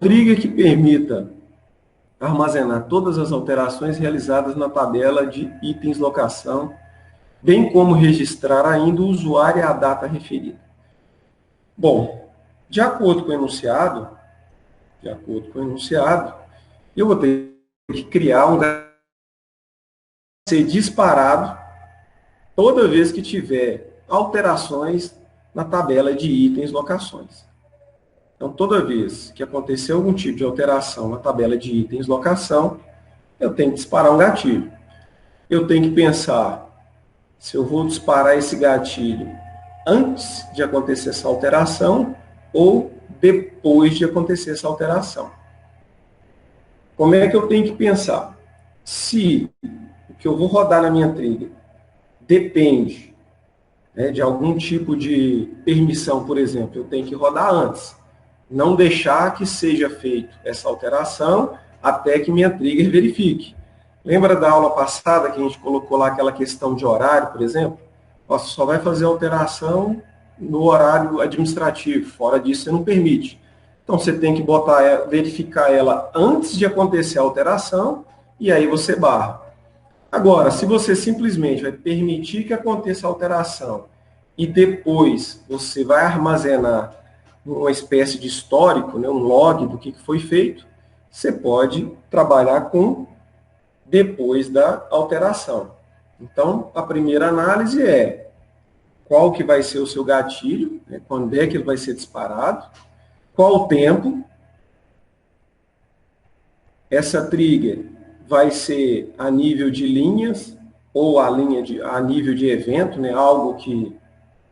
trigger que permita armazenar todas as alterações realizadas na tabela de itens locação, bem como registrar ainda o usuário e a data referida. Bom, de acordo com o enunciado, eu vou ter que criar um ser disparado toda vez que tiver alterações na tabela de itens locações. Então, toda vez que acontecer algum tipo de alteração na tabela de itens locação, eu tenho que disparar um gatilho. Eu tenho que pensar se eu vou disparar esse gatilho antes de acontecer essa alteração ou depois de acontecer essa alteração. Como é que eu tenho que pensar? Se o que eu vou rodar na minha trigger depende, né, de algum tipo de permissão, por exemplo, eu tenho que rodar antes. Não deixar que seja feita essa alteração até que minha trigger verifique. Lembra da aula passada que a gente colocou lá aquela questão de horário, por exemplo? Você só vai fazer alteração no horário administrativo, fora disso você não permite. Então você tem que verificar ela antes de acontecer a alteração e aí você barra. Agora, se você simplesmente vai permitir que aconteça a alteração e depois você vai armazenar uma espécie de histórico, né, um log do que foi feito, você pode trabalhar com depois da alteração. Então, a primeira análise é qual que vai ser o seu gatilho, né, quando é que ele vai ser disparado, qual o tempo, essa trigger vai ser a nível de linhas ou a nível de evento, né, algo que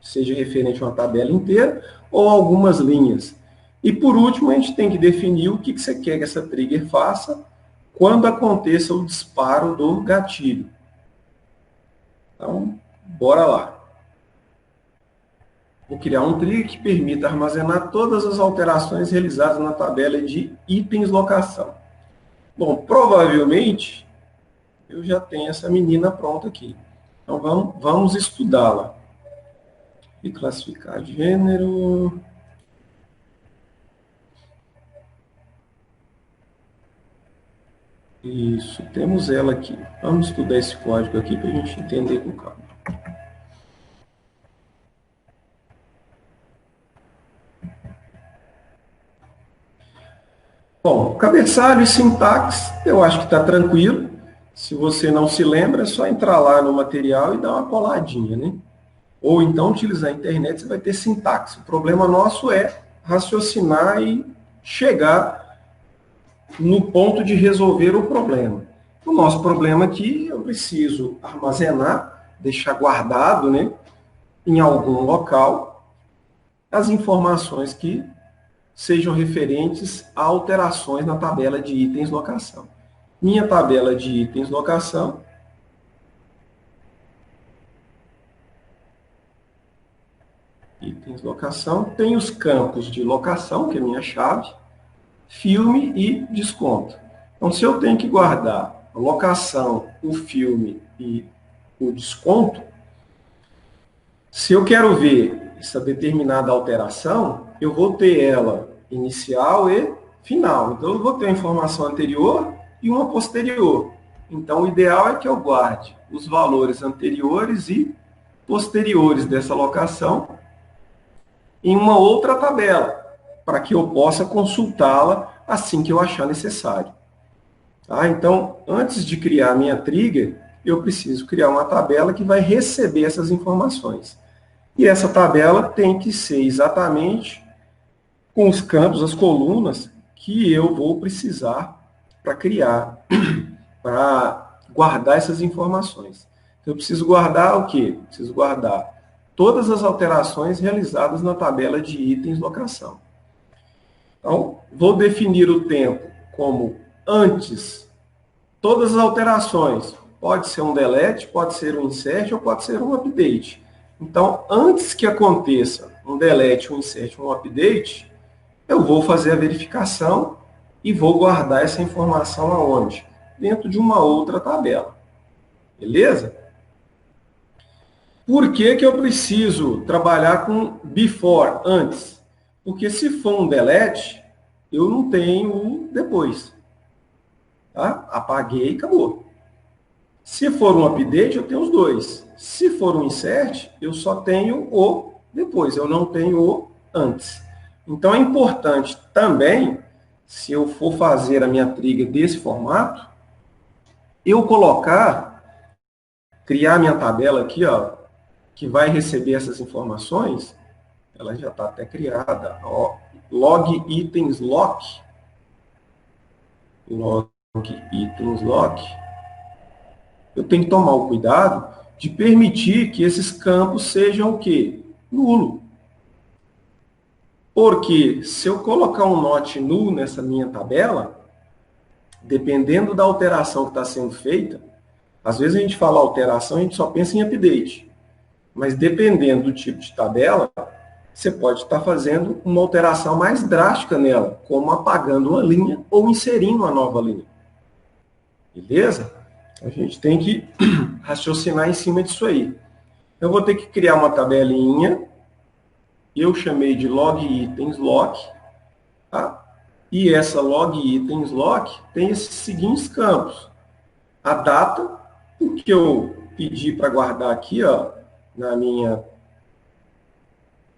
seja referente a uma tabela inteira, ou algumas linhas. E por último, a gente tem que definir o que você quer que essa trigger faça quando aconteça o disparo do gatilho. Então, bora lá. Vou criar um trigger que permita armazenar todas as alterações realizadas na tabela de itens locação. Bom, provavelmente eu já tenho essa menina pronta aqui. Então vamos estudá-la. E classificar gênero. Isso, temos ela aqui. Vamos estudar esse código aqui para a gente entender com calma. Bom, cabeçalho e sintaxe, eu acho que está tranquilo. Se você não se lembra, é só entrar lá no material e dar uma coladinha, né? Ou então utilizar a internet, você vai ter sintaxe. O problema nosso é raciocinar e chegar no ponto de resolver o problema. O nosso problema aqui, eu preciso armazenar, deixar guardado, né, em algum local, as informações que sejam referentes a alterações na tabela de itens locação. Minha tabela de itens locação tem os campos de locação, que é a minha chave, filme e desconto. Então, se eu tenho que guardar a locação, o filme e o desconto, se eu quero ver essa determinada alteração, eu vou ter ela inicial e final. Então, eu vou ter a informação anterior e uma posterior. Então, o ideal é que eu guarde os valores anteriores e posteriores dessa locação em uma outra tabela, para que eu possa consultá-la assim que eu achar necessário. Tá? Então, antes de criar a minha trigger, eu preciso criar uma tabela que vai receber essas informações. E essa tabela tem que ser exatamente com os campos, as colunas, que eu vou precisar para criar, para guardar essas informações. Então, eu preciso guardar o quê? Preciso guardar todas as alterações realizadas na tabela de itens locação. Então, vou definir o tempo como antes. Todas as alterações. Pode ser um delete, pode ser um insert ou pode ser um update. Então, antes que aconteça um delete, um insert, um update, eu vou fazer a verificação e vou guardar essa informação aonde? Dentro de uma outra tabela. Beleza? Por que que eu preciso trabalhar com before, antes? Porque se for um delete, eu não tenho o depois. Tá? Apaguei e acabou. Se for um update, eu tenho os dois. Se for um insert, eu só tenho o depois, eu não tenho o antes. Então é importante também, se eu for fazer a minha trigger desse formato, eu criar minha tabela aqui, ó, que vai receber essas informações, ela já está até criada, ó, log itens lock, log itens lock, eu tenho que tomar o cuidado de permitir que esses campos sejam o quê? Nulo. Porque se eu colocar um not null nessa minha tabela, dependendo da alteração que está sendo feita, às vezes a gente fala alteração, a gente só pensa em update. Mas dependendo do tipo de tabela, você pode estar fazendo uma alteração mais drástica nela, como apagando uma linha ou inserindo uma nova linha. Beleza? A gente tem que raciocinar em cima disso aí. Eu vou ter que criar uma tabelinha, eu chamei de log itens lock, tá? E essa log itens lock tem esses seguintes campos. A data, o que eu pedi para guardar aqui, ó,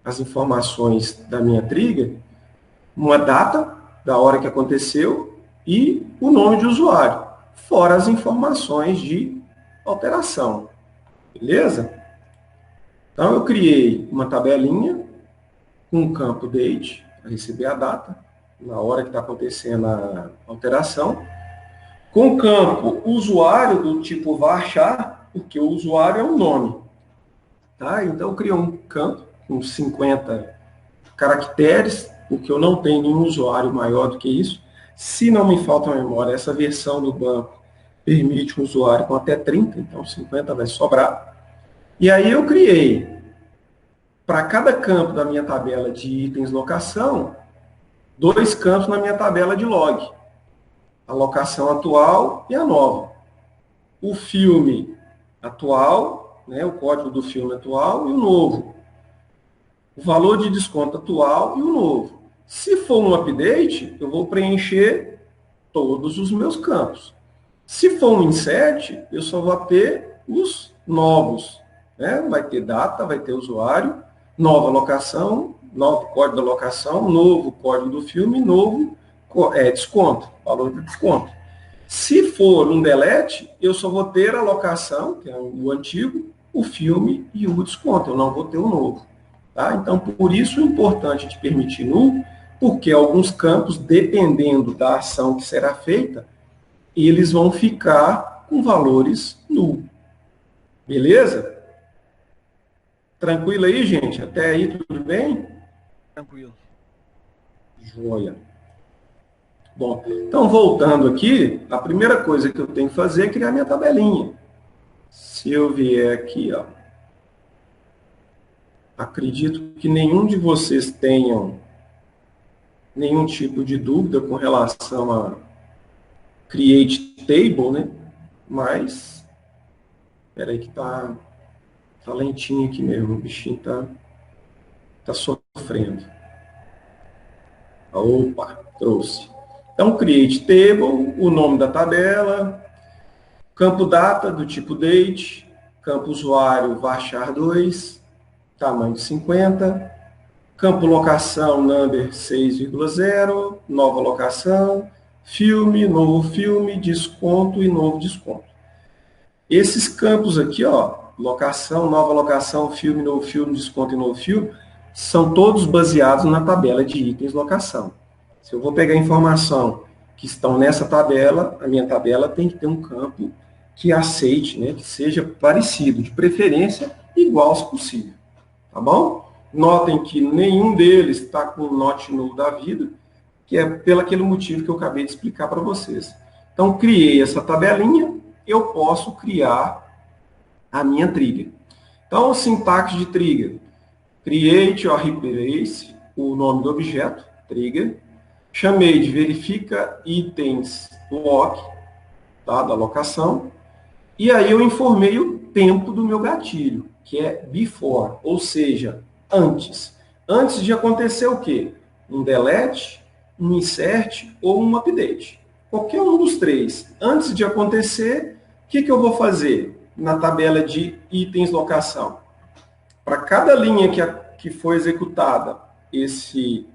as informações da minha trigger, uma data da hora que aconteceu e o nome de usuário, fora as informações de alteração. Beleza? Então, eu criei uma tabelinha com um campo date, para receber a data, na hora que está acontecendo a alteração, com o campo usuário do tipo varchar, porque o usuário é o nome. Tá? Então, eu criei um campo com 50 caracteres, porque eu não tenho nenhum usuário maior do que isso. Se não me falta a memória, essa versão do banco permite um usuário com até 30, então 50 vai sobrar. E aí eu criei, para cada campo da minha tabela de itens locação, 2 campos na minha tabela de log. A locação atual e a nova. O filme atual, né, o código do filme atual e o novo. O valor de desconto atual e o novo. Se for um update, eu vou preencher todos os meus campos. Se for um insert, eu só vou ter os novos. Né? Vai ter data, vai ter usuário, nova locação, novo código da locação, novo código do filme, novo desconto, valor de desconto. Se for um delete, eu só vou ter a locação, que é o antigo, o filme e o desconto. Eu não vou ter o novo. Tá? Então, por isso é importante de permitir null, porque alguns campos, dependendo da ação que será feita, eles vão ficar com valores null. Beleza? Tranquilo aí, gente? Até aí, tudo bem? Tranquilo. Joia. Bom, então voltando aqui, a primeira coisa que eu tenho que fazer é criar minha tabelinha. Se eu vier aqui, ó, acredito que nenhum de vocês tenham nenhum tipo de dúvida com relação a create table, né? Mas, espera aí que tá lentinho aqui mesmo, o bichinho tá sofrendo. Opa, trouxe. Então, create table, o nome da tabela, campo data do tipo date, campo usuário varchar2, tamanho de 50, campo locação number 6,0, nova locação, filme, novo filme, desconto e novo desconto. Esses campos aqui, ó, locação, nova locação, filme, novo filme, desconto e novo filme, são todos baseados na tabela de itens locação. Se eu vou pegar informação que estão nessa tabela, a minha tabela tem que ter um campo que aceite, né, que seja parecido, de preferência igual se possível. Tá bom? Notem que nenhum deles está com o not null da vida, que é pelo aquele motivo que eu acabei de explicar para vocês. Então, criei essa tabelinha, eu posso criar a minha trigger. Então, sintaxe de trigger. Create or replace, o nome do objeto, trigger. Chamei de verifica itens lock, tá, da locação. E aí eu informei o tempo do meu gatilho, que é before, ou seja, antes. Antes de acontecer o quê? Um delete, um insert ou um update. Qualquer um dos três. Antes de acontecer, o que eu vou fazer na tabela de itens locação? Para cada linha que foi executada esse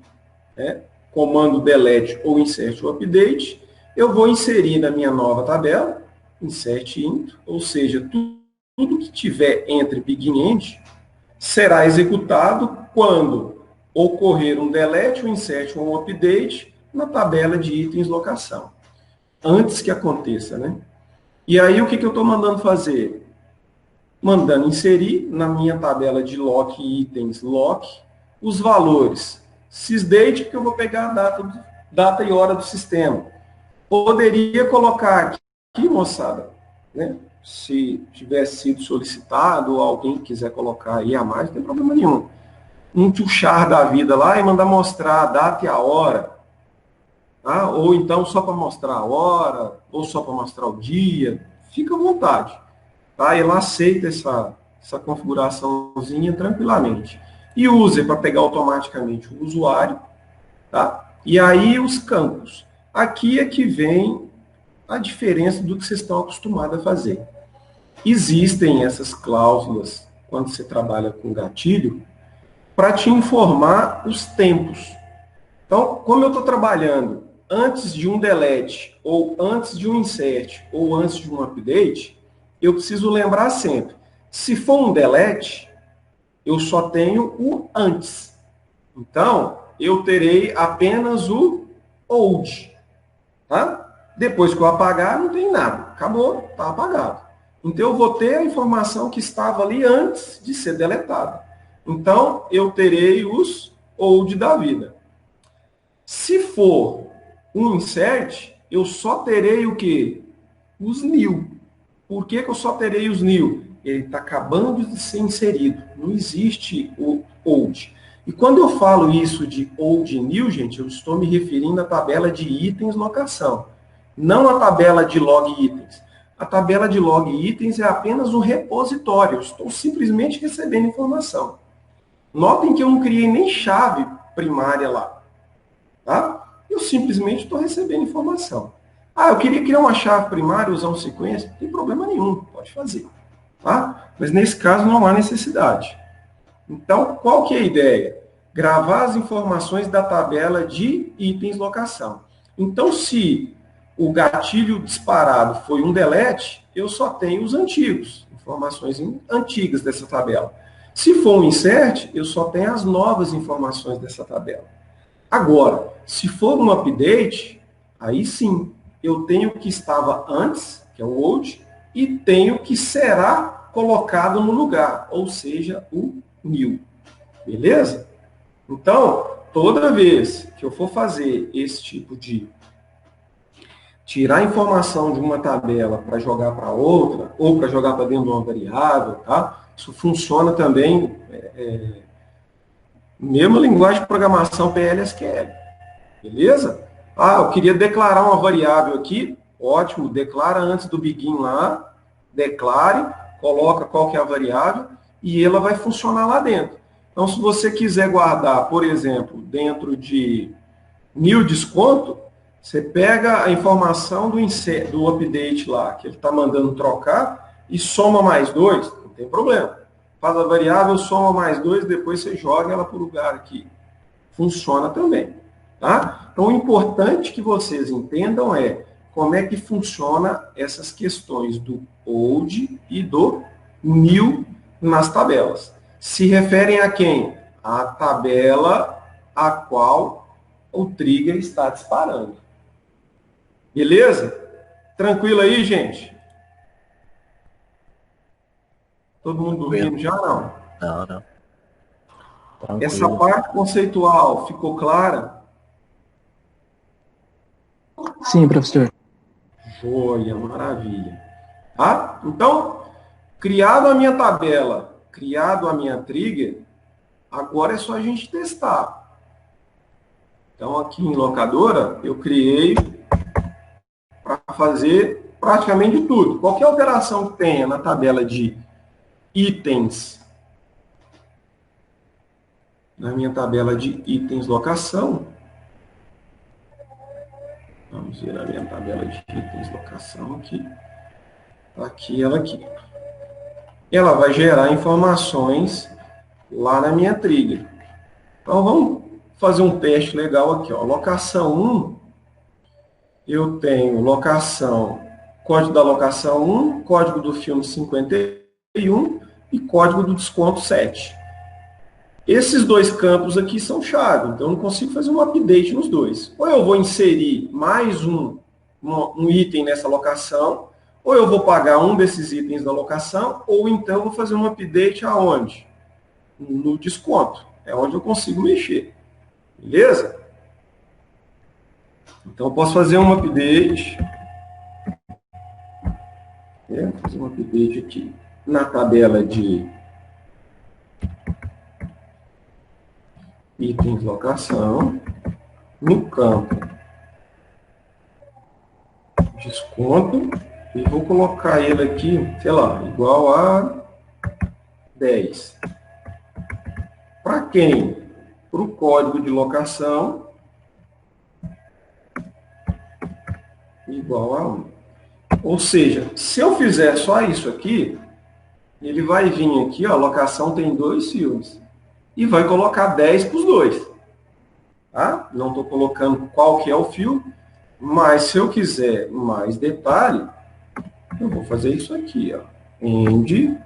comando delete ou insert ou update, eu vou inserir na minha nova tabela, insert int, ou seja, tudo que tiver entre begin e end será executado quando ocorrer um delete, um insert ou um update na tabela de itens locação. Antes que aconteça, né? E aí, o que eu estou mandando fazer? Mandando inserir na minha tabela de lock itens lock os valores sysdate, que eu vou pegar a data e hora do sistema. Poderia colocar aqui, moçada, né? Se tivesse sido solicitado ou alguém quiser colocar aí a mais, não tem problema nenhum. Um char da vida lá e mandar mostrar a data e a hora. Tá? Ou então só para mostrar a hora, ou só para mostrar o dia. Fica à vontade. Tá? Ela aceita essa configuraçãozinha tranquilamente. E user para pegar automaticamente o usuário. Tá? E aí os campos. Aqui é que vem a diferença do que vocês estão acostumados a fazer. Existem essas cláusulas, quando você trabalha com gatilho, para te informar os tempos. Então, como eu estou trabalhando antes de um delete, ou antes de um insert, ou antes de um update, eu preciso lembrar sempre. Se for um delete, eu só tenho o antes. Então, eu terei apenas o old. Tá? Depois que eu apagar, não tem nada. Acabou, está apagado. Então, eu vou ter a informação que estava ali antes de ser deletada. Então, eu terei os old da vida. Se for um insert, eu só terei o quê? Os new. Por que eu só terei os new? Ele está acabando de ser inserido. Não existe o old. E quando eu falo isso de old e new, gente, eu estou me referindo à tabela de itens locação. Não à tabela de log itens. A tabela de log itens é apenas um repositório. Eu estou simplesmente recebendo informação. Notem que eu não criei nem chave primária lá. Tá? Eu simplesmente estou recebendo informação. Ah, eu queria criar uma chave primária, usar um sequência. Não tem problema nenhum, pode fazer. Tá? Mas nesse caso não há necessidade. Então, qual que é a ideia? Gravar as informações da tabela de itens locação. Então, se o gatilho disparado foi um delete, eu só tenho os antigos, informações antigas dessa tabela. Se for um insert, eu só tenho as novas informações dessa tabela. Agora, se for um update, aí sim, eu tenho o que estava antes, que é o old, e tenho o que será colocado no lugar, ou seja, o new. Beleza? Então, toda vez que eu for fazer esse tipo de tirar informação de uma tabela para jogar para outra, ou para jogar para dentro de uma variável, tá? Isso funciona também, mesma linguagem de programação PL/SQL. Beleza? Ah, eu queria declarar uma variável aqui, ótimo, declara antes do begin lá, declare, coloca qual que é a variável, e ela vai funcionar lá dentro. Então, se você quiser guardar, por exemplo, dentro de new desconto, você pega a informação do update lá, que ele está mandando trocar, e soma mais 2, não tem problema. Faz a variável, soma mais 2, depois você joga ela para o lugar aqui. Funciona também. Tá? Então, o importante que vocês entendam é como é que funciona essas questões do old e do new nas tabelas. Se referem a quem? A tabela a qual o trigger está disparando. Beleza? Tranquilo aí, gente? Todo mundo dormindo já? Não. Não. Tranquilo. Essa parte conceitual ficou clara? Sim, professor. Joia, maravilha. Tá? Então, criado a minha tabela, criado a minha trigger, agora é só a gente testar. Então, aqui em locadora, eu criei para fazer praticamente tudo. Qualquer alteração que tenha na tabela de itens, na minha tabela de itens locação, Vamos ver a minha tabela de itens locação aqui. Aqui, ela aqui. Ela vai gerar informações lá na minha trilha. Então, vamos fazer um teste legal aqui. Ó. Locação 1, eu tenho locação, código da locação 1, código do filme 51 e código do desconto 7. Esses dois campos aqui são chave, então eu não consigo fazer um update nos dois. Ou eu vou inserir mais um item nessa locação, ou eu vou pagar um desses itens da locação, ou então eu vou fazer um update aonde? No desconto. É onde eu consigo mexer. Beleza? Então eu posso fazer um update. Vou fazer um update aqui na tabela de itens locação, no campo desconto, e vou colocar ele aqui, sei lá, igual a 10. Para quem? Para o código de locação, igual a 1. Ou seja, se eu fizer só isso aqui, ele vai vir aqui, ó, a locação tem 2 filmes. E vai colocar 10 para os dois. Tá? Não estou colocando qual que é o filme, mas se eu quiser mais detalhe, eu vou fazer isso aqui. Ó. End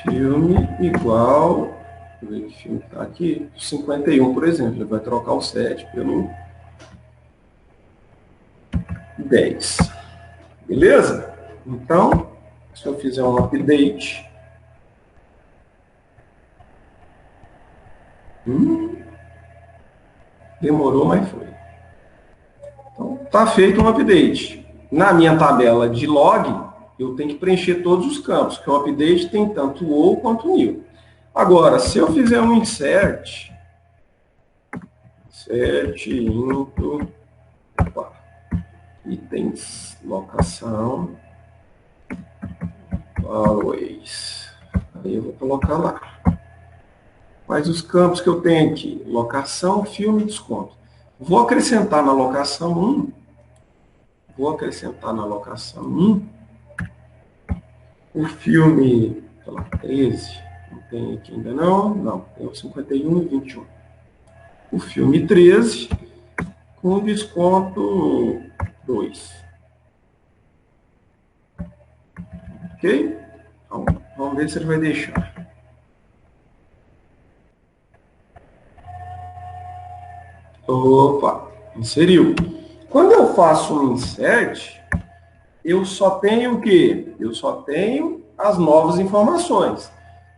filme igual... Deixa eu ver que filme está aqui. 51, por exemplo. Ele vai trocar o 7 pelo 10. Beleza? Então, se eu fizer um update... Demorou, mas foi. Então, está feito um update. Na minha tabela de log, eu tenho que preencher todos os campos, que o update tem tanto o ou quanto o new. Agora, se eu fizer um insert into itens, locação, always. Aí eu vou colocar lá. Mas os campos que eu tenho aqui, locação, filme e desconto. Vou acrescentar na locação 1. O filme, sei lá, 13. Não tem aqui ainda não. Não, tem o 51 e 21. O filme 13 com desconto 2. Ok? Então, vamos ver se ele vai deixar. Opa, inseriu. Quando eu faço um insert, eu só tenho o quê? Eu só tenho as novas informações.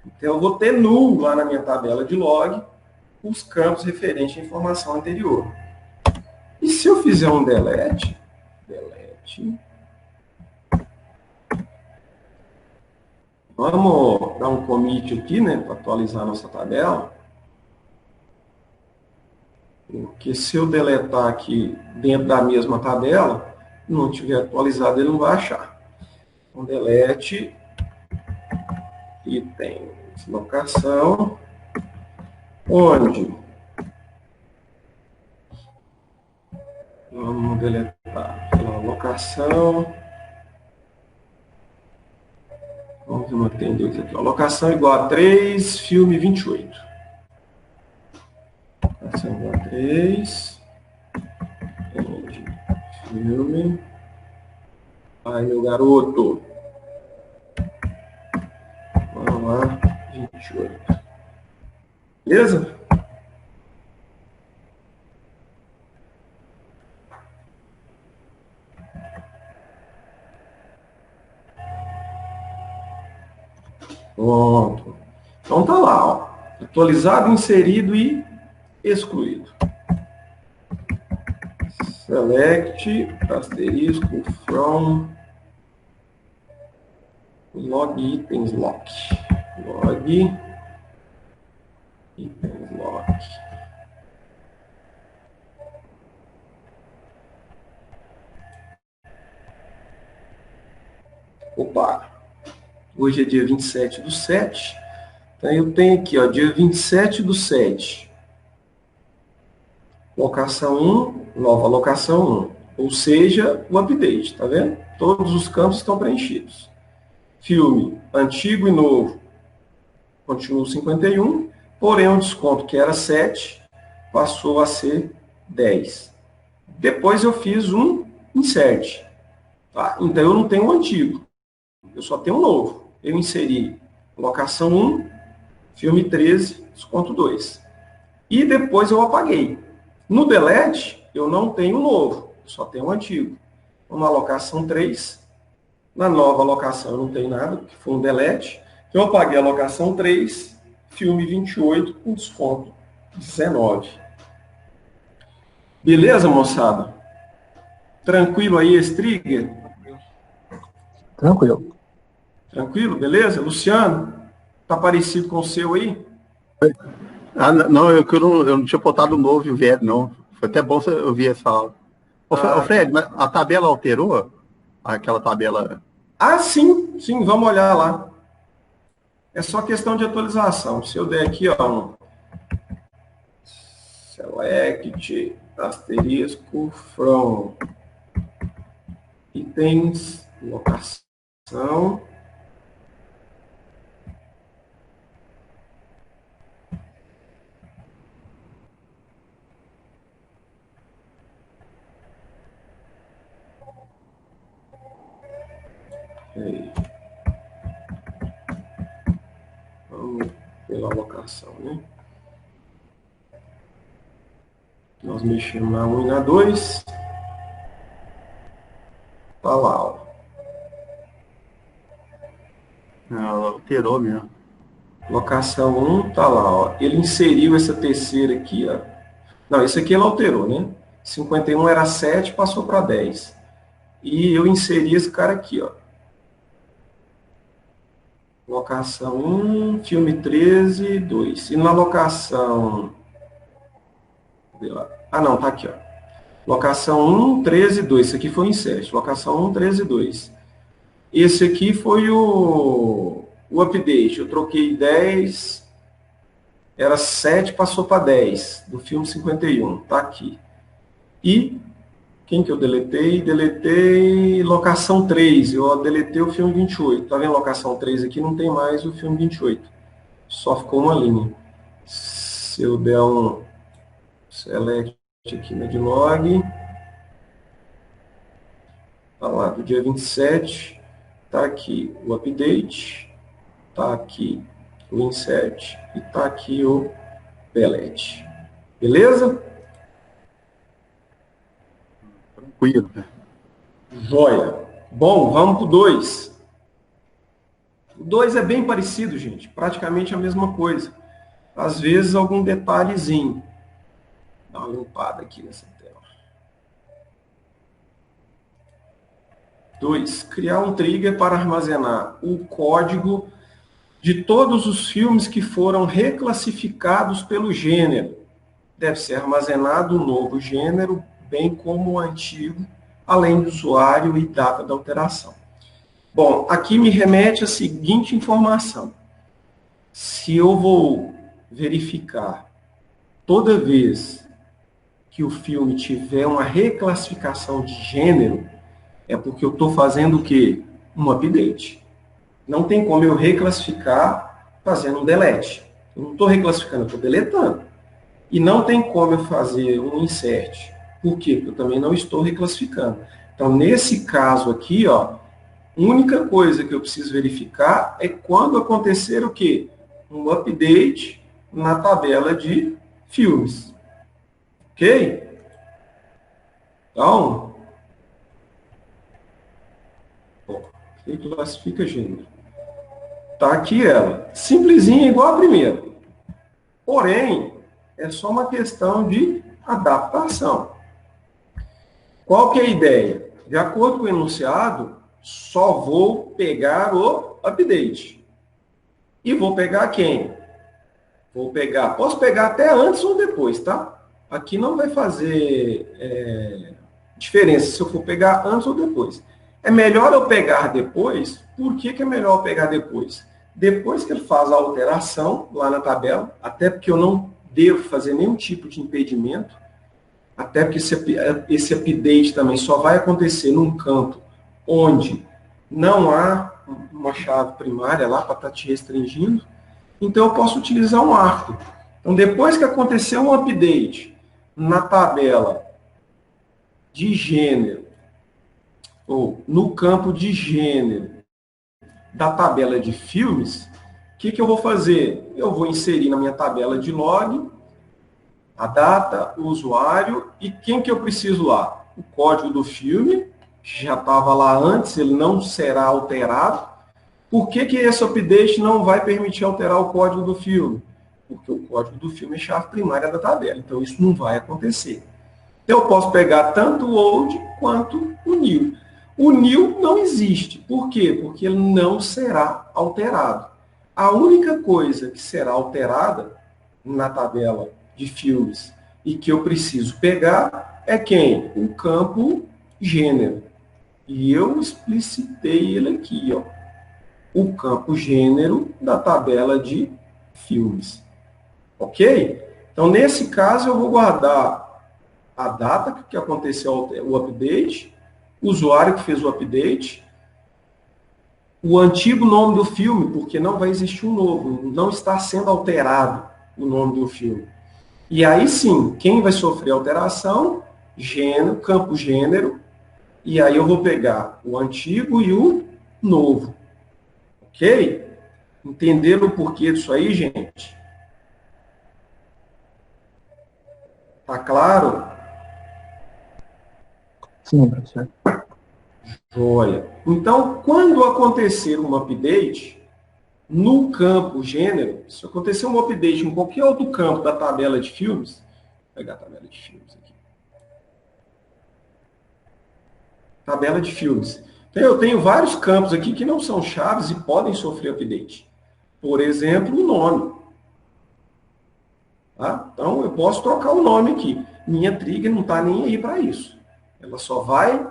Então, eu vou ter null lá na minha tabela de log os campos referentes à informação anterior. E se eu fizer um delete, vamos dar um commit aqui, né, para atualizar a nossa tabela. Porque se eu deletar aqui dentro da mesma tabela, não tiver atualizado, ele não vai achar. Então, delete itens, locação, onde? Vamos deletar pela locação. Vamos manter dois aqui. Locação igual a 3, filme 28. Locação igual a 3. Filme. Ai, meu garoto. Vamos lá, 28. Beleza? Pronto. Então tá lá, ó. Atualizado, inserido e excluído. Select, asterisco, from, log itens lock. Log itens lock. Opa! Hoje é dia 27/7. Então, eu tenho aqui, ó, dia 27/7. locação 1, nova locação 1. Ou seja, o update, tá vendo? Todos os campos estão preenchidos. Filme antigo e novo, continua 51, porém o desconto que era 7 passou a ser 10. Depois eu fiz um insert. Tá? Então eu não tenho o antigo, eu só tenho o novo. Eu inseri locação 1, filme 13, desconto 2. E depois eu apaguei. No delete, eu não tenho o novo, só tenho o antigo. Então, na locação 3, na nova locação eu não tenho nada, que foi um delete. Eu apaguei a locação 3, filme 28, com desconto 19. Beleza, moçada? Tranquilo aí esse trigger? Tranquilo. Tranquilo, beleza? Luciano, tá parecido com o seu aí? Não, eu não tinha botado o novo e o velho, não. Foi até bom eu ouvir essa aula. Ô, Fred, mas a tabela alterou? Aquela tabela... Sim, vamos olhar lá. É só questão de atualização. Se eu der aqui, ó, um select, asterisco, from itens, locação. Aí. Vamos pela locação, né? Nós mexemos na 1 e na 2. Tá lá, ó. Alterou mesmo. Locação 1, tá lá, ó. Ele inseriu essa terceira aqui, ó. Não, esse aqui ele alterou, né? 51 era 7, passou para 10. E eu inseri esse cara aqui, ó. Locação 1, filme 13, 2. E na locação... não, tá aqui, ó. Locação 1, 13, 2. Esse aqui foi o insert. Locação 1, 13, 2. Esse aqui foi o update. Eu troquei 10, era 7, passou para 10, do filme 51. Tá aqui. E quem que eu deletei? Deletei locação 3. Eu deletei o filme 28. Tá vendo locação 3 aqui? Não tem mais o filme 28. Só ficou uma linha. Se eu der um select aqui na de log, tá lá, do dia 27, tá aqui o update, tá aqui o insert e tá aqui o delete. Beleza? Tranquilo. Joia. Bom, vamos para o 2. O 2 é bem parecido, gente. Praticamente a mesma coisa. Às vezes, algum detalhezinho. Dá uma limpada aqui nessa tela. 2. Criar um trigger para armazenar o código de todos os filmes que foram reclassificados pelo gênero. Deve ser armazenado o novo gênero, bem como o antigo, além do usuário e data da alteração. Bom, aqui me remete a seguinte informação. Se eu vou verificar toda vez que o filme tiver uma reclassificação de gênero, é porque eu estou fazendo o quê? Um update. Não tem como eu reclassificar fazendo um delete. Eu não estou reclassificando, eu estou deletando. E não tem como eu fazer um insert. Por quê? Porque eu também não estou reclassificando. Então, nesse caso aqui, ó, a única coisa que eu preciso verificar é quando acontecer o quê? Um update na tabela de filmes. Ok? Então, reclassifica gênero. Tá aqui ela. Simplesinha, igual a primeira. Porém, é só uma questão de adaptação. Qual que é a ideia? De acordo com o enunciado, só vou pegar o update. E vou pegar quem? Vou pegar, posso pegar até antes ou depois, tá? Aqui não vai fazer diferença se eu for pegar antes ou depois. É melhor eu pegar depois. Por que que é melhor eu pegar depois? Depois que ele faz a alteração lá na tabela, até porque eu não devo fazer nenhum tipo de impedimento, Até porque esse update também só vai acontecer num campo onde não há uma chave primária lá para estar te restringindo. Então, eu posso utilizar um arco. Então, depois que aconteceu um update na tabela de gênero, ou no campo de gênero da tabela de filmes, o que eu vou fazer? Eu vou inserir na minha tabela de log a data, o usuário e quem que eu preciso lá? O código do filme, que já estava lá antes, ele não será alterado. Por que esse update não vai permitir alterar o código do filme? Porque o código do filme é chave primária da tabela, então isso não vai acontecer. Eu posso pegar tanto o old quanto o new. O new não existe. Por quê? Porque ele não será alterado. A única coisa que será alterada na tabela de filmes e que eu preciso pegar é quem? O campo gênero. E eu explicitei ele aqui, ó. O campo gênero da tabela de filmes. Ok? Então, nesse caso, eu vou guardar a data que aconteceu o update, o usuário que fez o update, o antigo nome do filme, porque não vai existir um novo, não está sendo alterado o nome do filme. E aí sim, quem vai sofrer alteração? Gênero, campo gênero, e aí eu vou pegar o antigo e o novo. Ok? Entenderam o porquê disso aí, gente? Tá claro? Sim, professor. Joia. Então, quando acontecer um update, no campo gênero, se acontecer um update em qualquer outro campo da tabela de filmes, vou pegar a tabela de filmes aqui. Tabela de filmes. Então, eu tenho vários campos aqui que não são chaves e podem sofrer update. Por exemplo, o nome. Tá? Então, eu posso trocar o nome aqui. Minha trigger não está nem aí para isso. Ela só vai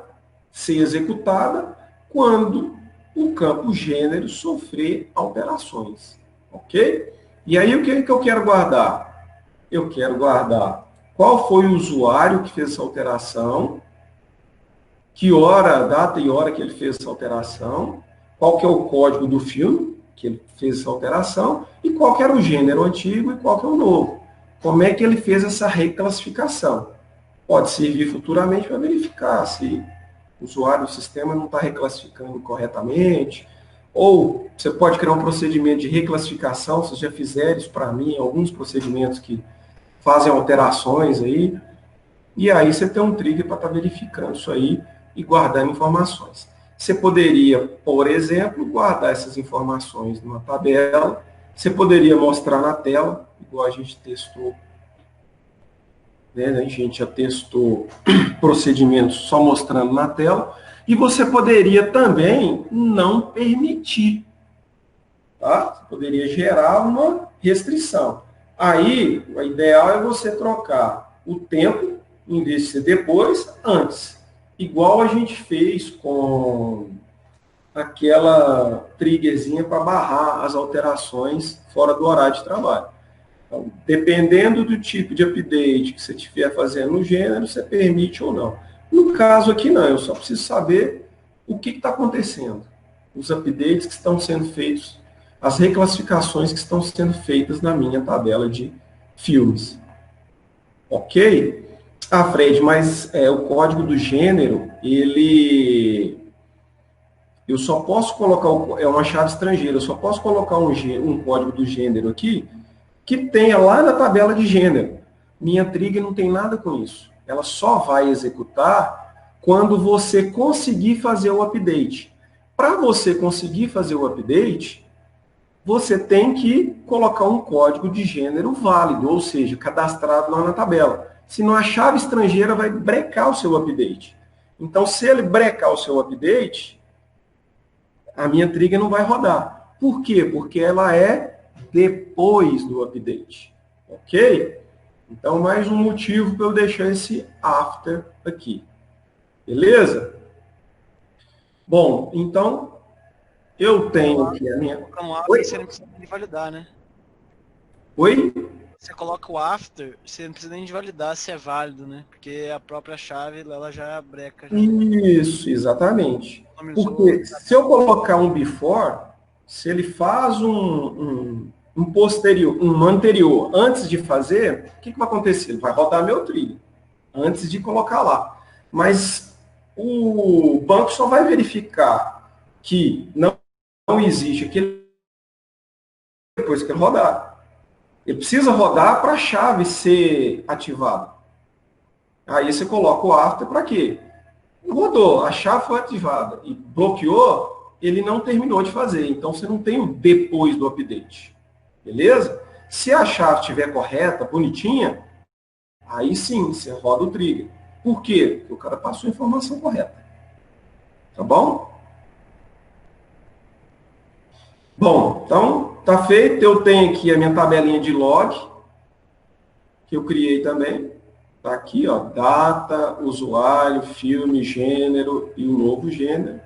ser executada quando o campo gênero sofrer alterações. Ok? E aí, o que eu quero guardar? Eu quero guardar qual foi o usuário que fez essa alteração, que hora, data e hora que ele fez essa alteração, qual que é o código do filme que ele fez essa alteração, e qual que era o gênero antigo e qual que é o novo. Como é que ele fez essa reclassificação? Pode servir futuramente para verificar se o usuário do sistema não está reclassificando corretamente, ou você pode criar um procedimento de reclassificação, vocês já fizeram isso para mim, alguns procedimentos que fazem alterações aí, e aí você tem um trigger para estar verificando isso aí e guardando informações. Você poderia, por exemplo, guardar essas informações numa tabela, você poderia mostrar na tela, igual a gente testou, né? A gente já testou procedimentos só mostrando na tela, e você poderia também não permitir, tá? Você poderia gerar uma restrição. Aí, o ideal é você trocar o tempo, em vez de ser depois, antes. Igual a gente fez com aquela triggerzinha para barrar as alterações fora do horário de trabalho. Então, dependendo do tipo de update que você estiver fazendo no gênero, você permite ou não. No caso aqui, não. Eu só preciso saber o que está acontecendo. Os updates que estão sendo feitos, as reclassificações que estão sendo feitas na minha tabela de filmes. Ok? Ah, Fred, mas o código do gênero, eu só posso colocar, é uma chave estrangeira, eu só posso colocar um código do gênero aqui que tenha lá na tabela de gênero. Minha trigger não tem nada com isso. Ela só vai executar quando você conseguir fazer o update. Para você conseguir fazer o update, você tem que colocar um código de gênero válido, ou seja, cadastrado lá na tabela. Senão a chave estrangeira vai brecar o seu update. Então, se ele brecar o seu update, a minha trigger não vai rodar. Por quê? Porque ela é depois do update. Ok? Então, mais um motivo para eu deixar esse after aqui. Beleza? Bom, então, eu tenho aqui a minha... Colocar um after, você não precisa validar, né? Oi? você coloca o after, você não precisa nem de validar se é válido, né? Porque a própria chave, ela já breca. Já. Isso, exatamente. Economizou. Porque se eu colocar um before, se ele faz um posterior, um anterior, antes de fazer, o que vai acontecer? Ele vai rodar meu trilho, antes de colocar lá. Mas o banco só vai verificar que não existe aquele depois que ele rodar. Ele precisa rodar para a chave ser ativada. Aí você coloca o after para quê? Rodou, a chave foi ativada e bloqueou, ele não terminou de fazer. Então você não tem o depois do update. Beleza? Se a chave estiver correta, bonitinha, aí sim você roda o trigger. Por quê? Porque o cara passou a informação correta. Tá bom? Bom, então tá feito. Eu tenho aqui a minha tabelinha de log, que eu criei também. Tá aqui, ó, data, usuário, filme, gênero e o novo gênero.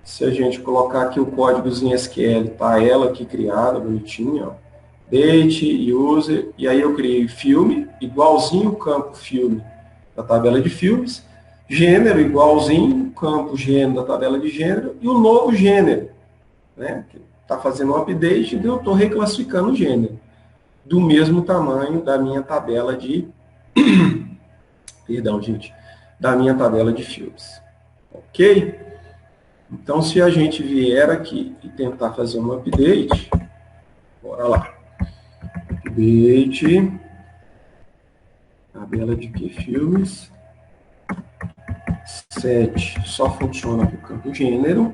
Se a gente colocar aqui o códigozinho SQL, tá ela aqui criada, bonitinha, ó. Date, user, e aí eu criei filme, igualzinho o campo filme da tabela de filmes, gênero, igualzinho o campo gênero da tabela de gênero, e o novo gênero, né? Está fazendo um update e eu estou reclassificando o gênero, do mesmo tamanho da minha tabela de... Perdão, gente. Da minha tabela de filmes. Ok? Então, se a gente vier aqui e tentar fazer um update, bora lá. Update, tabela de que filmes? 7, só funciona para o campo gênero.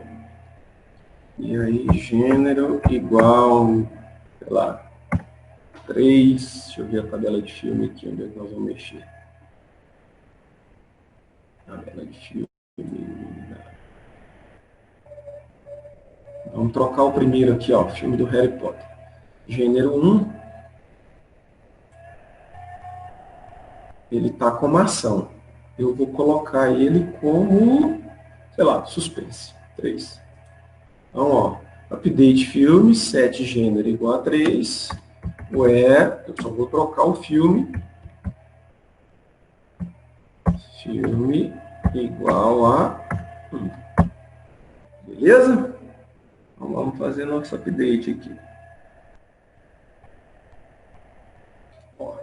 E aí, gênero igual, sei lá, 3. Deixa eu ver a tabela de filme aqui, onde é que nós vamos mexer. Tabela de filme. Vamos trocar o primeiro aqui, ó, filme do Harry Potter. Gênero 1. Ele está como ação. Eu vou colocar ele como, sei lá, suspense. 3. Então, ó, update filme, 7 gênero igual a 3. Eu só vou trocar o filme. Filme igual a 1. Beleza? Então, vamos fazer nosso update aqui. Ó,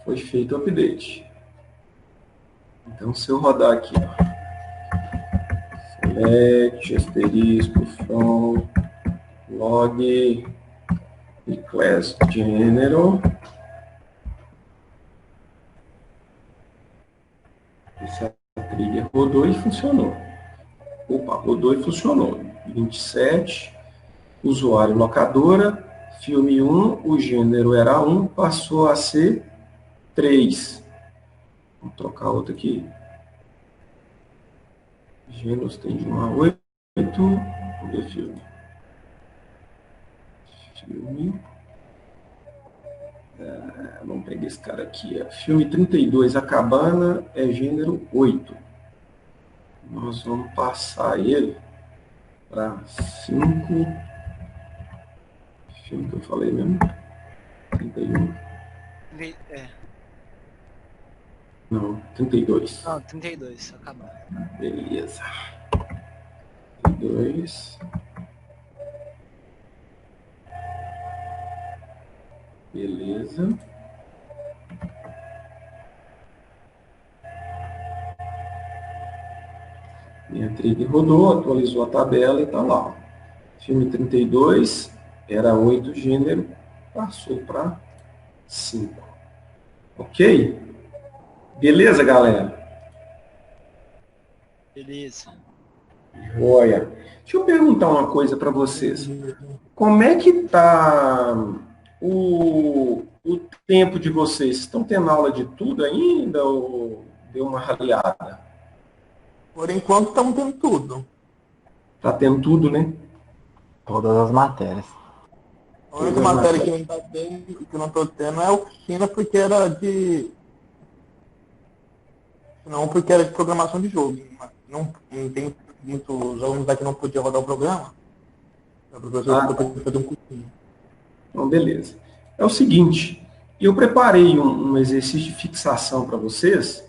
foi feito o update. Então, se eu rodar aqui, ó, select, asterisco, from, log e class gênero. Essa trigger rodou e funcionou. Opa, rodou e funcionou. 27, usuário locadora, filme 1, o gênero era 1, passou a ser 3. Vamos trocar outro aqui. Gêneros tem de 1 a 8. Vamos ver filme. Filme. Vamos pegar esse cara aqui. Filme 32, A Cabana, é gênero 8. Nós vamos passar ele para 5. Filme que eu falei mesmo. 31. Não, 32. Não, 32, acabou. Beleza. 32. Beleza. Minha trigger rodou, atualizou a tabela e está lá. Filme 32 era 8 gênero, passou para 5. Ok? Beleza, galera? Beleza. Joia. Deixa eu perguntar uma coisa para vocês. Como é que está o tempo de vocês? Estão tendo aula de tudo ainda ou deu uma raliada? Por enquanto estamos tendo tudo. Está tendo tudo, né? Todas as matérias. A única matéria que não está tendo, que eu não estou tendo é a oficina, porque era de... Não, porque era de programação de jogo. Não tem muitos alunos aqui que não podiam rodar o programa. O professor ficou tendo que fazer um cursinho. Então, beleza. É o seguinte, E eu preparei um exercício de fixação para vocês,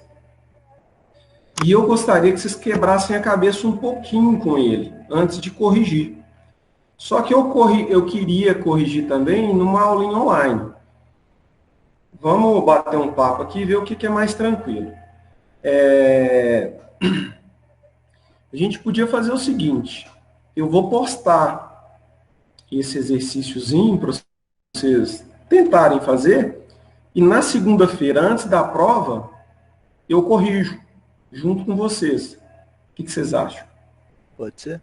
e eu gostaria que vocês quebrassem a cabeça um pouquinho com ele, antes de corrigir. Só que eu queria corrigir também numa aulinha online. Vamos bater um papo aqui e ver o que é mais tranquilo. A gente podia fazer o seguinte, eu vou postar esse exercíciozinho para vocês tentarem fazer, e na segunda-feira, antes da prova, eu corrijo, junto com vocês. O que vocês acham? Pode ser.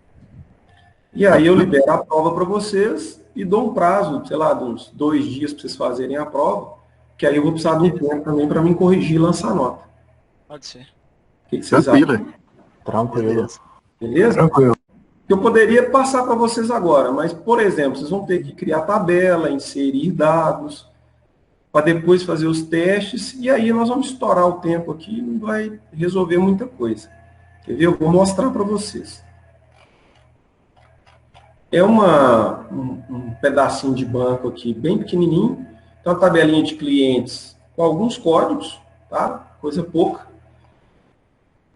E aí eu libero a prova para vocês e dou um prazo, sei lá, de uns 2 dias para vocês fazerem a prova, que aí eu vou precisar de um tempo também para me corrigir e lançar a nota. Pode ser. O que vocês acham? Tranquilo. Beleza? Tranquilo. Eu poderia passar para vocês agora, mas, por exemplo, vocês vão ter que criar tabela, inserir dados, para depois fazer os testes, e aí nós vamos estourar o tempo aqui e não vai resolver muita coisa. Quer ver? Eu vou mostrar para vocês. É um pedacinho de banco aqui, bem pequenininho. Então, uma tabelinha de clientes com alguns códigos, tá? Coisa pouca.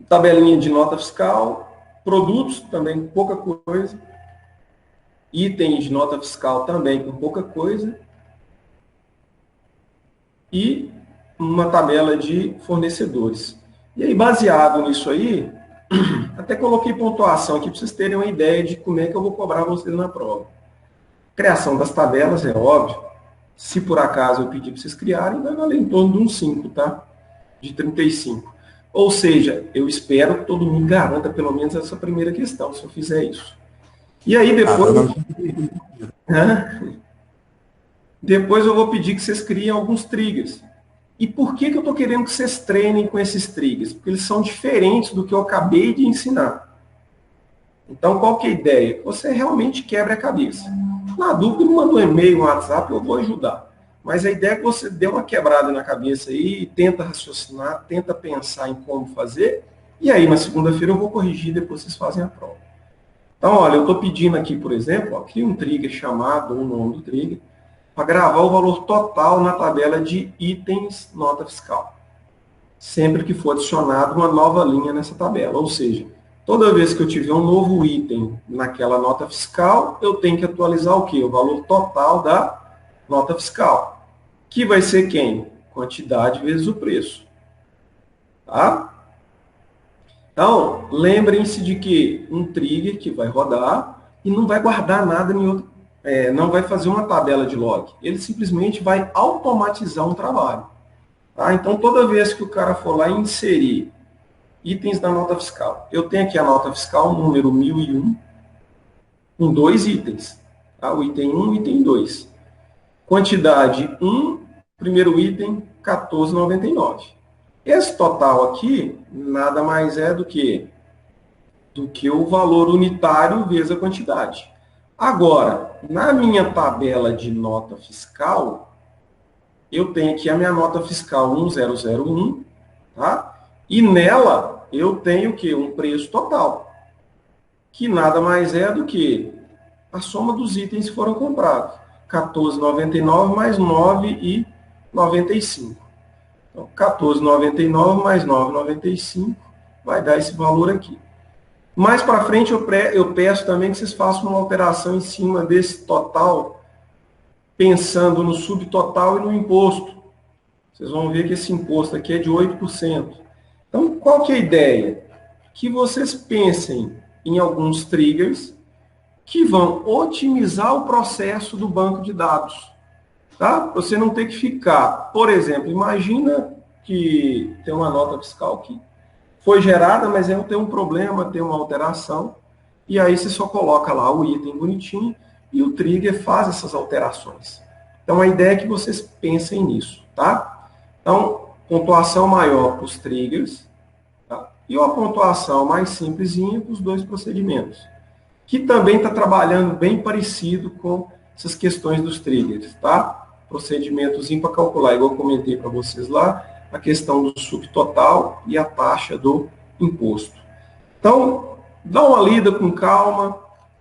Tabelinha de nota fiscal, produtos também pouca coisa. Itens de nota fiscal também com pouca coisa. E uma tabela de fornecedores. E aí, baseado nisso aí, até coloquei pontuação aqui para vocês terem uma ideia de como é que eu vou cobrar vocês na prova. Criação das tabelas, é óbvio. Se por acaso eu pedir para vocês criarem, vai valer em torno de uns 5, tá? De 35. Ou seja, eu espero que todo mundo garanta pelo menos essa primeira questão, se eu fizer isso. E aí depois... Depois eu vou pedir que vocês criem alguns triggers. E por que eu estou querendo que vocês treinem com esses triggers? Porque eles são diferentes do que eu acabei de ensinar. Então, qual que é a ideia? Que você realmente quebre a cabeça. Na dúvida, me manda um e-mail, um WhatsApp, eu vou ajudar. Mas a ideia é que você dê uma quebrada na cabeça aí, tenta raciocinar, tenta pensar em como fazer, e aí na segunda-feira eu vou corrigir, depois vocês fazem a prova. Então, olha, eu estou pedindo aqui, por exemplo, ó, cria um trigger chamado, o nome do trigger, para gravar o valor total na tabela de itens nota fiscal. Sempre que for adicionado uma nova linha nessa tabela. Ou seja, toda vez que eu tiver um novo item naquela nota fiscal, eu tenho que atualizar o quê? O valor total da nota fiscal. Que vai ser quem? Quantidade vezes o preço. Tá? Então, lembrem-se de que um trigger que vai rodar e não vai guardar nada em outro. Não vai fazer uma tabela de log. Ele simplesmente vai automatizar um trabalho. Tá? Então, toda vez que o cara for lá inserir itens da nota fiscal, eu tenho aqui a nota fiscal número 1001, com 2 itens. Tá? O item 1 e o item 2. Quantidade 1, primeiro item, 14,99. Esse total aqui, nada mais é do que o valor unitário vezes a quantidade. Agora, na minha tabela de nota fiscal, eu tenho aqui a minha nota fiscal 1001, tá? E nela eu tenho o quê? Um preço total, que nada mais é do que a soma dos itens que foram comprados. 14,99 mais 9,95. Então, 14,99 mais 9,95 vai dar esse valor aqui. Mais para frente, eu peço também que vocês façam uma alteração em cima desse total, pensando no subtotal e no imposto. Vocês vão ver que esse imposto aqui é de 8%. Então, qual que é a ideia? Que vocês pensem em alguns triggers que vão otimizar o processo do banco de dados. Tá? Você não ter que ficar, por exemplo, imagina que tem uma nota fiscal que foi gerada, mas tem um problema, tem uma alteração, e aí você só coloca lá o item bonitinho e o trigger faz essas alterações. Então, a ideia é que vocês pensem nisso, tá? Então, pontuação maior para os triggers, tá? E uma pontuação mais simplesinha para os 2 procedimentos, que também está trabalhando bem parecido com essas questões dos triggers, tá? Procedimentozinho para calcular, igual eu comentei para vocês lá, a questão do subtotal e a taxa do imposto. Então, dá uma lida com calma,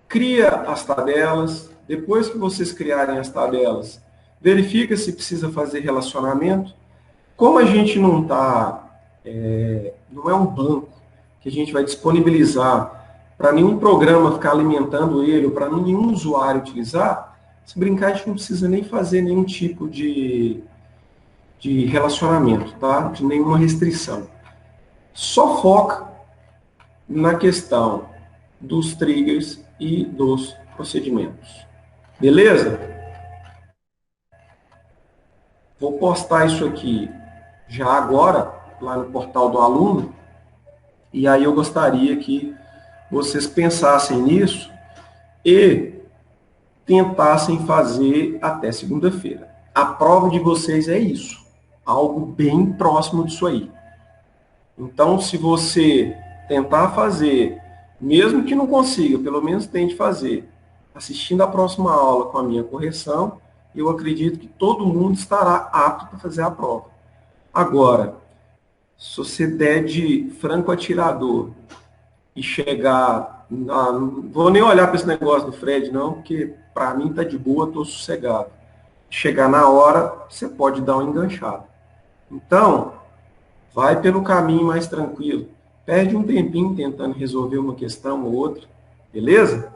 cria as tabelas. Depois que vocês criarem as tabelas, verifica se precisa fazer relacionamento. Como a gente não é um banco que a gente vai disponibilizar para nenhum programa ficar alimentando ele, ou para nenhum usuário utilizar, se brincar, a gente não precisa nem fazer nenhum tipo de relacionamento, tá? De nenhuma restrição. Só foca na questão dos triggers e dos procedimentos. Beleza? Vou postar isso aqui já agora, lá no portal do aluno, e aí eu gostaria que vocês pensassem nisso e tentassem fazer até segunda-feira. A prova de vocês é isso, algo bem próximo disso aí. Então, se você tentar fazer, mesmo que não consiga, pelo menos tente fazer, assistindo a próxima aula com a minha correção, eu acredito que todo mundo estará apto para fazer a prova. Agora, se você der de franco atirador e chegar... não vou nem olhar para esse negócio do Fred, não, porque para mim está de boa, estou sossegado. Chegar na hora, você pode dar uma enganchada. Então, vai pelo caminho mais tranquilo. Perde um tempinho tentando resolver uma questão ou outra. Beleza?